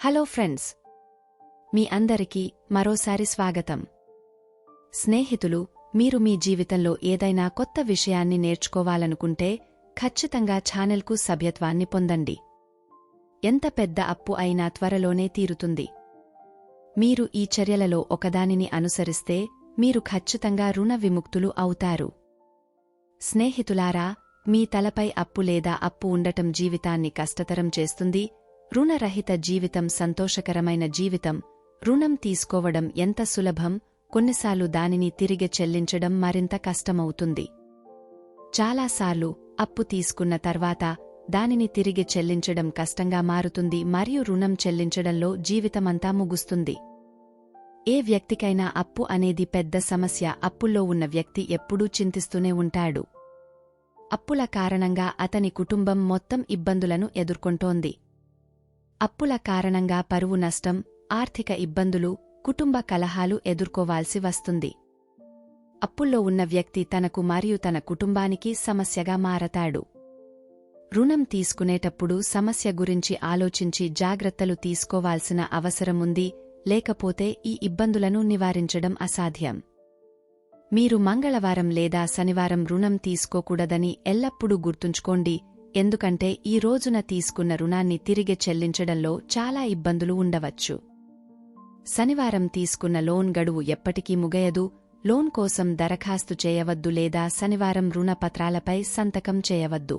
Hello friends, మీ అందరికీ మరోసారి స్వాగతం. స్నేహితులు, మీరు మీ జీవితంలో ఏదైనా కొత్త విషయాన్ని నేర్చుకోవాలనుకుంటే ఖచ్చితంగా ఛానెల్కు సభ్యత్వాన్ని పొందండి. ఎంత పెద్ద అప్పు అయినా త్వరలోనే తీరుతుంది. మీరు ఈ చర్యలలో ఒకదానిని అనుసరిస్తే మీరు ఖచ్చితంగా రుణ విముక్తులు అవుతారు. స్నేహితులారా, మీ తలపై అప్పు లేదా అప్పు ఉండటం జీవితాన్ని కష్టతరం చేస్తుంది. రుణరహిత జీవితం సంతోషకరమైన జీవితం. రుణం తీసుకోవడం ఎంత సులభం, కొన్నిసార్లు దానిని తిరిగి చెల్లించడం మరింత కష్టమవుతుంది. చాలాసార్లు అప్పు తీసుకున్న తర్వాత దానిని తిరిగి చెల్లించడం కష్టంగా మారుతుంది మరియు రుణం చెల్లించడంలో జీవితమంతా ముగుస్తుంది. ఏ వ్యక్తికైనా అప్పు అనేది పెద్ద సమస్య. అప్పుల్లో ఉన్న వ్యక్తి ఎప్పుడూ చింతిస్తూనే ఉంటాడు. అప్పుల కారణంగా అతని కుటుంబం మొత్తం ఇబ్బందులను ఎదుర్కొంటోంది. అప్పుల కారణంగా పరువు నష్టం, ఆర్థిక ఇబ్బందులు, కుటుంబ కలహాలు ఎదుర్కోవాల్సి వస్తుంది. అప్పుల్లో ఉన్న వ్యక్తి తనకు మరియు తన కుటుంబానికి సమస్యగా మారతాడు. రుణం తీసుకునేటప్పుడు సమస్య గురించి ఆలోచించి జాగ్రత్తలు తీసుకోవాల్సిన అవసరముంది, లేకపోతే ఈ ఇబ్బందులను నివారించడం అసాధ్యం. మీరు మంగళవారం లేదా శనివారం రుణం తీసుకోకూడదని ఎల్లప్పుడూ గుర్తుంచుకోండి, ఎందుకంటే ఈ రోజున తీసుకున్న రుణాన్ని తిరిగి చెల్లించడంలో చాలా ఇబ్బందులు ఉండవచ్చు. శనివారం తీసుకున్న లోన్ గడువు ఎప్పటికీ ముగయదు. లోన్ కోసం దరఖాస్తు చేయవద్దు లేదా శనివారం రుణ పత్రాలపై సంతకం చేయవద్దు.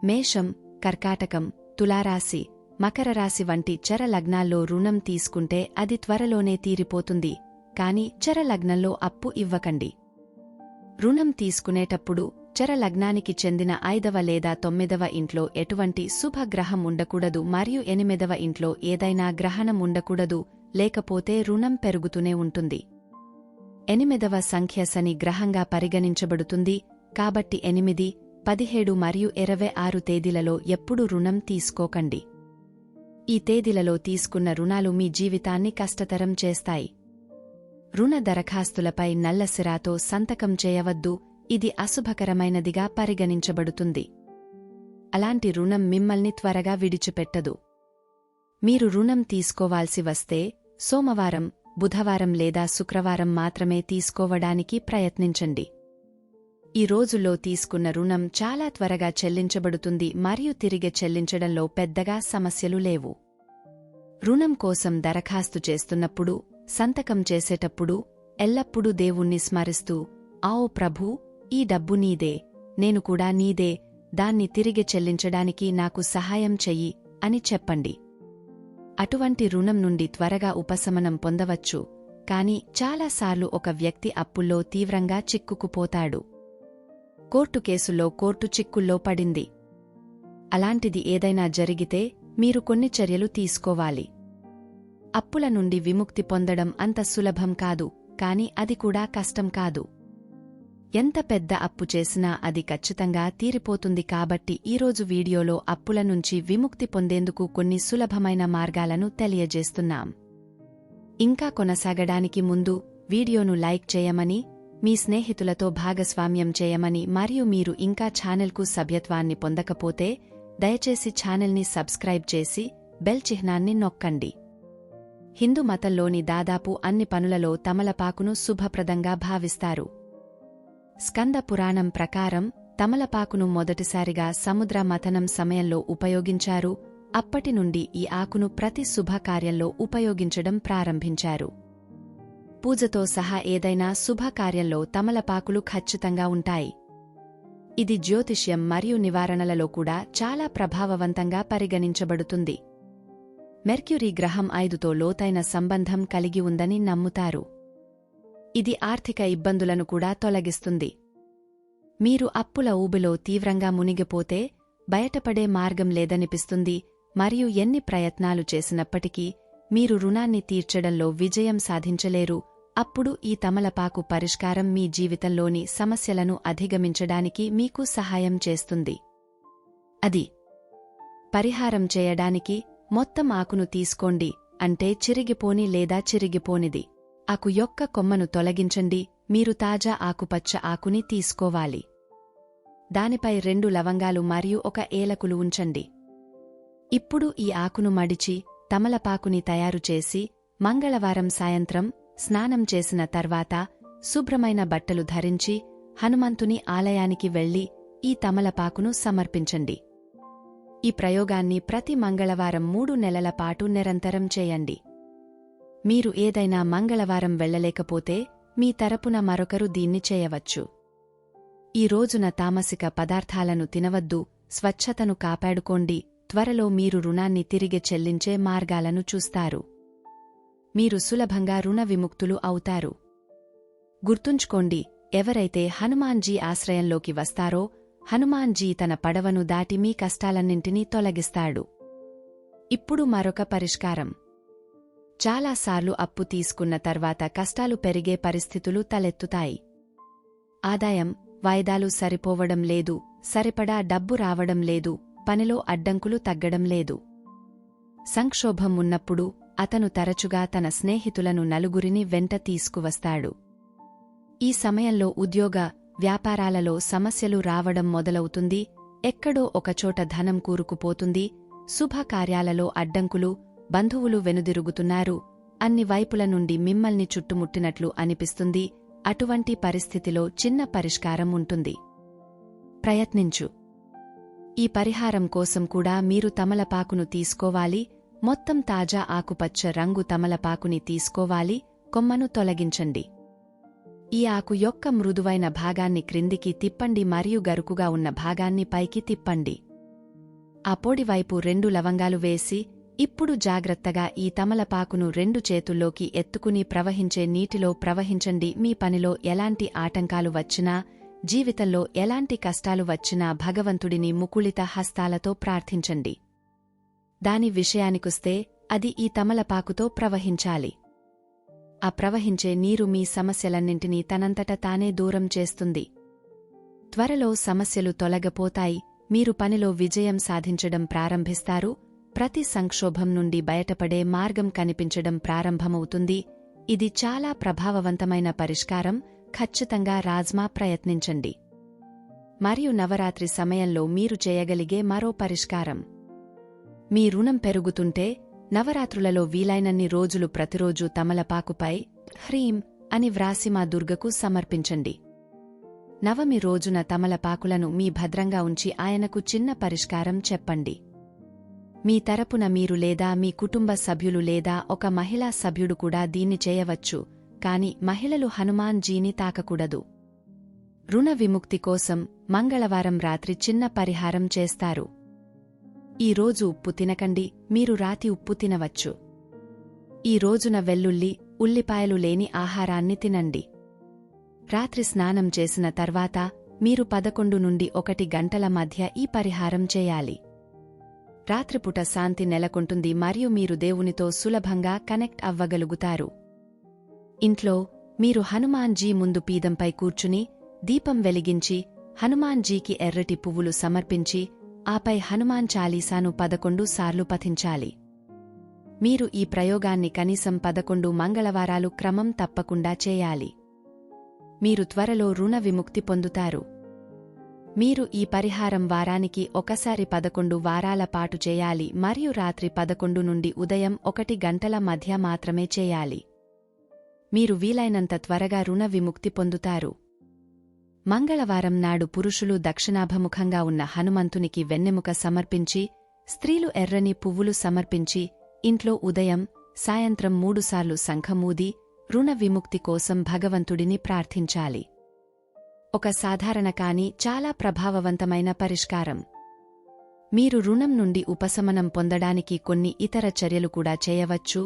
మేషం, కర్కాటకం, తులారాశి, మకర రాశి వంటి చర లగ్నాల్లో రుణం తీసుకుంటే అది త్వరలోనే తీరిపోతుంది, కాని చర లగ్నంలో అప్పు ఇవ్వకండి. రుణం తీసుకునేటప్పుడు చర లగ్నానికి చెందిన 5వ లేదా 9వ ఇంట్లో ఎటువంటి శుభగ్రహం ఉండకూడదు మరియు 8వ ఇంట్లో ఏదైనా గ్రహణం ఉండకూడదు, లేకపోతే రుణం పెరుగుతూనే ఉంటుంది. 8వ సంఖ్య శని గ్రహంగా పరిగణించబడుతుంది, కాబట్టి 8, 17 మరియు 26 తేదీలలో ఎప్పుడూ రుణం తీసుకోకండి. ఈ తేదీలలో తీసుకున్న రుణాలు మీ జీవితాన్ని కష్టతరం చేస్తాయి. రుణ దరఖాస్తులపై నల్లసిరాతో సంతకం చేయవద్దు, ఇది అశుభకరమైనదిగా పరిగణించబడుతుంది. అలాంటి రుణం మిమ్మల్ని త్వరగా విడిచిపెట్టదు. మీరు రుణం తీసుకోవాల్సి వస్తే సోమవారం, బుధవారం లేదా శుక్రవారం మాత్రమే తీసుకోవడానికి ప్రయత్నించండి. ఈ రోజుల్లో తీసుకున్న రుణం చాలా త్వరగా చెల్లించబడుతుంది మరియు తిరిగి చెల్లించడంలో పెద్దగా సమస్యలు లేవు. రుణం కోసం దరఖాస్తు చేస్తున్నప్పుడు, సంతకం చేసేటప్పుడు ఎల్లప్పుడూ దేవుణ్ణి స్మరిస్తూ, ఆఓ ప్రభూ, ఈ డబ్బు నీదే, నేను కూడా నీదే, దాన్ని తిరిగి చెల్లించడానికి నాకు సహాయం చెయ్యి అని చెప్పండి. అటువంటి రుణం నుండి త్వరగా ఉపశమనం పొందవచ్చు, కాని చాలాసార్లు ఒక వ్యక్తి అప్పుల్లో తీవ్రంగా చిక్కుకుపోతాడు. కోర్టు కేసుల్లో కోర్టు చిక్కుల్లో పడింది. అలాంటిది ఏదైనా జరిగితే మీరు కొన్ని చర్యలు తీసుకోవాలి. అప్పుల నుండి విముక్తి పొందడం అంత సులభం కాదు, కాని అది కూడా కష్టం కాదు. ఎంత పెద్ద అప్పు చేసినా అది ఖచ్చితంగా తీరిపోతుంది. కాబట్టి ఈరోజు వీడియోలో అప్పుల నుంచి విముక్తి పొందేందుకు కొన్ని సులభమైన మార్గాలను తెలియజేస్తున్నాం. ఇంకా కొనసాగడానికి ముందు వీడియోను లైక్ చేయమని, మీ స్నేహితులతో భాగస్వామ్యం చేయమని మరియు మీరు ఇంకా ఛానెల్కు సభ్యత్వాన్ని పొందకపోతే దయచేసి ఛానెల్ని సబ్స్క్రైబ్ చేసి బెల్ చిహ్నాన్ని నొక్కండి. హిందూ మతంలోని దాదాపు అన్ని పనులలో తమలపాకును శుభప్రదంగా భావిస్తారు. స్కంద పురాణం ప్రకారం తమలపాకును మొదటిసారిగా సముద్ర మథనం సమయంలో ఉపయోగించారు. అప్పటి నుండి ఈ ఆకును ప్రతి శుభకార్యంలో ఉపయోగించడం ప్రారంభించారు. పూజతో సహా ఏదైనా శుభకార్యంలో తమలపాకులు ఖచ్చితంగా ఉంటాయి. ఇది జ్యోతిష్యం మరియు నివారణలలో కూడా చాలా ప్రభావవంతంగా పరిగణించబడుతుంది. మెర్క్యూరీ గ్రహం 5తో లోతైన సంబంధం కలిగి ఉందని నమ్ముతారు. ఇది ఆర్థిక ఇబ్బందులను కూడా తొలగిస్తుంది. మీరు అప్పుల ఊబిలో తీవ్రంగా మునిగిపోతే బయటపడే మార్గం లేదనిపిస్తుంది మరియు ఎన్ని ప్రయత్నాలు చేసినప్పటికీ మీరు రుణాన్ని తీర్చడంలో విజయం సాధించలేరు. అప్పుడు ఈ తమలపాకు పరిష్కారం మీ జీవితంలోని సమస్యలను అధిగమించడానికి మీకు సహాయం చేస్తుంది. అది పరిహారం చేయడానికి మొత్తం ఆకును తీసుకోండి, అంటే చిరిగిపోని లేదా చిరిగిపోనిది. ఆకు యొక్క కొమ్మను తొలగించండి. మీరు తాజా ఆకుపచ్చ ఆకుని తీసుకోవాలి. దానిపై 2 లవంగాలు మరియు 1 ఏలకులు ఉంచండి. ఇప్పుడు ఈ ఆకును మడిచి తమలపాకుని తయారుచేసి మంగళవారం సాయంత్రం స్నానం చేసిన తర్వాత శుభ్రమైన బట్టలు ధరించి హనుమంతుని ఆలయానికి వెళ్లి ఈ తమలపాకును సమర్పించండి. ఈ ప్రయోగాన్ని ప్రతి మంగళవారం 3 నెలల పాటు నిరంతరం చేయండి. మీరు ఏదైనా మంగళవారం వెళ్లలేకపోతే మీ తరపున మరొకరు దీన్ని చేయవచ్చు. ఈ రోజున తామసిక పదార్థాలను తినవద్దు, స్వచ్ఛతను కాపాడుకోండి. త్వరలో మీరు రుణాన్ని తిరిగి చెల్లించే మార్గాలను చూస్తారు. మీరు సులభంగా రుణ విముక్తులు అవుతారు. గుర్తుంచుకోండి, ఎవరైతే హనుమాన్జీ ఆశ్రయంలోకి వస్తారో హనుమాన్జీ తన పడవను దాటి మీ కష్టాలన్నింటినీ తొలగిస్తాడు. ఇప్పుడు మరొక పరిష్కారం. చాలాసార్లు అప్పు తీసుకున్న తర్వాత కష్టాలు పెరిగే పరిస్థితులు తలెత్తుతాయి. ఆదాయం, వాయిదాలు సరిపోవడం లేదు, సరిపడా డబ్బు రావడం లేదు, పనిలో అడ్డంకులు తగ్గడం లేదు. సంక్షోభం ఉన్నప్పుడు అతను తరచుగా తన స్నేహితులను నలుగురిని వెంట తీసుకువస్తాడు. ఈ సమయంలో ఉద్యోగ, వ్యాపారాలలో సమస్యలు రావడం మొదలవుతుంది. ఎక్కడో ఒకచోట ధనం కూరుకుపోతుంది. శుభకార్యాలలో అడ్డంకులు, బంధువులు వెనుదిరుగుతున్నారు. అన్ని వైపుల నుండి మిమ్మల్ని చుట్టుముట్టినట్లు అనిపిస్తుంది. అటువంటి పరిస్థితిలో చిన్న పరిష్కారం ఉంటుంది. ప్రయత్నించు. ఈ పరిహారం కోసం కూడా మీరు తమలపాకును తీసుకోవాలి. మొత్తం తాజా ఆకుపచ్చ రంగు తమలపాకుని తీసుకోవాలి. కొమ్మను తొలగించండి. ఈ ఆకు యొక్క మృదువైన భాగాన్ని క్రిందికి తిప్పండి మరియు గరుకుగా ఉన్న భాగాన్ని పైకి తిప్పండి. ఆ పొడివైపు 2 లవంగాలు వేసి ఇప్పుడు జాగ్రత్తగా ఈ తమలపాకును 2 చేతుల్లోకి ఎత్తుకుని ప్రవహించే నీటిలో ప్రవహించండి. మీ పనిలో ఎలాంటి ఆటంకాలు వచ్చినా, జీవితంలో ఎలాంటి కష్టాలు వచ్చినా భగవంతుడిని ముకుళిత హస్తాలతో ప్రార్థించండి. దాని విషయానికొస్తే అది ఈ తమలపాకుతో ప్రవహించాలి. ఆ ప్రవహించే నీరు మీ సమస్యలన్నింటినీ తనంతట తానే దూరం చేస్తుంది. త్వరలో సమస్యలు తొలగపోతాయి. మీరు పనిలో విజయం సాధించడం ప్రారంభిస్తారు. ప్రతి సంక్షోభం నుండి బయటపడే మార్గం కనిపించడం ప్రారంభమవుతుంది. ఇది చాలా ప్రభావవంతమైన పరిష్కారం. ఖచ్చితంగా రాజ్మా ప్రయత్నించండి. మరియు నవరాత్రి సమయంలో మీరు చేయగలిగే మరో పరిష్కారం. మీ రుణం పెరుగుతుంటే నవరాత్రులలో వీలైనన్ని రోజులు ప్రతిరోజూ తమలపాకుపై హ్రీం అని వ్రాసి మా దుర్గకు సమర్పించండి. నవమి రోజున తమలపాకులను మీ భద్రంగా ఉంచి ఆయనకు చిన్న పరిష్కారం చెప్పండి. మీ తరపున మీరు లేదా మీ కుటుంబ సభ్యులు లేదా ఒక మహిళా సభ్యుడు కూడా దీన్ని చేయవచ్చు. కాని మహిళలు హనుమాన్ జీని తాకకూడదు. రుణ విముక్తి కోసం మంగళవారం రాత్రి చిన్న పరిహారం చేస్తారు. ఈ రోజు ఉప్పు తినకండి. మీరు రాతి ఉప్పు తినవచ్చు. ఈ రోజున వెల్లుల్లి, ఉల్లిపాయలు లేని ఆహారాన్ని తినండి. రాత్రి స్నానం చేసిన తర్వాత మీరు 11 నుండి 1 గంటల మధ్య ఈ పరిహారం చేయాలి. రాత్రిపూట శాంతి నెలకొంటుంది మరియు మీరు దేవునితో సులభంగా కనెక్ట్ అవ్వగలుగుతారు. ఇంట్లో మీరు హనుమాన్జీ ముందు పీదంపై కూర్చుని దీపం వెలిగించి హనుమాన్జీకి ఎర్రటి పువ్వులు సమర్పించి ఆపై హనుమాన్ చాలీసాను 11 సార్లు పఠించాలి. మీరు ఈ ప్రయోగాన్ని కనీసం 11 మంగళవారాలు క్రమం తప్పకుండా చేయాలి. మీరు త్వరలో రుణ విముక్తి పొందుతారు. మీరు ఈ పరిహారం వారానికి ఒకసారి 11 వారాల పాటు చేయాలి మరియు రాత్రి 11 నుండి ఉదయం 1 గంటల మధ్య మాత్రమే చేయాలి. మీరు వీలైనంత త్వరగా రుణ విముక్తి పొందుతారు. మంగళవారం నాడు పురుషులు దక్షిణాభముఖంగా ఉన్న హనుమంతునికి వెన్నెముక సమర్పించి, స్త్రీలు ఎర్రని పువ్వులు సమర్పించి, ఇంట్లో ఉదయం, సాయంత్రం 3 సార్లు శంఖమూది రుణ విముక్తి కోసం భగవంతుడిని ప్రార్థించాలి. ఒక సాధారణ కాని చాలా ప్రభావవంతమైన పరిష్కారం. మీరు రుణం నుండి ఉపశమనం పొందడానికి కొన్ని ఇతర చర్యలు కూడా చేయవచ్చు.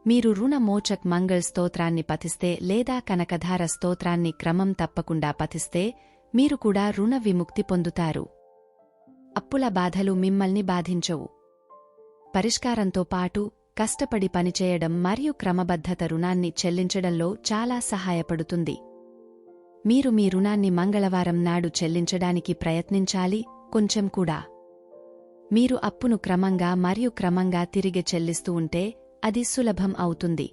మీరు రుణ మోచక్ మంగళ్ స్తోత్రాన్ని పఠిస్తే లేదా కనకధార స్తోత్రాన్ని క్రమం తప్పకుండా పఠిస్తే మీరు కూడా రుణ విముక్తి పొందుతారు. అప్పుల బాధలు మిమ్మల్ని బాధించవు. పరిష్కారంతో పాటు కష్టపడి పనిచేయడం మరియు క్రమబద్ధత రుణాన్ని చెల్లించడంలో చాలా సహాయపడుతుంది. మీరు మీ రుణాన్ని మంగళవారం నాడు చెల్లించడానికి ప్రయత్నించాలి, కొంచెం కూడా. మీరు అప్పును క్రమంగా మరియు క్రమంగా తిరిగి చెల్లిస్తూ ఉంటే అది సులభం అవుతుంది.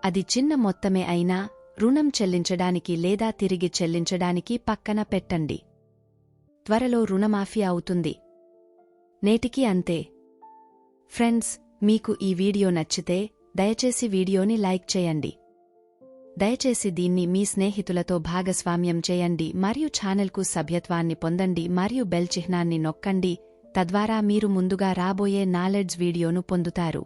అది చిన్న మొత్తమే అయినా రుణం చెల్లించడానికి లేదా తిరిగి చెల్లించడానికి పక్కన పెట్టండి. త్వరలో రుణమాఫీ అవుతుంది. నేటికి అంతే. ఫ్రెండ్స్, మీకు ఈ వీడియో నచ్చితే దయచేసి వీడియోని లైక్ చేయండి. దయచేసి దీన్ని మీ స్నేహితులతో భాగస్వామ్యం చేయండి మరియు ఛానల్కు సభ్యత్వాన్ని పొందండి మరియు బెల్ చిహ్నాన్ని నొక్కండి, తద్వారా మీరు ముందుగా రాబోయే నాలెడ్జ్ వీడియోను పొందుతారు.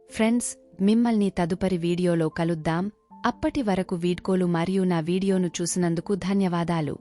ఫ్రెండ్స్, మిమ్మల్ని తదుపరి వీడియోలో కలుద్దాం. అప్పటి వరకు వీడ్కోలు మరియు నా వీడియోను చూసినందుకు ధన్యవాదాలు.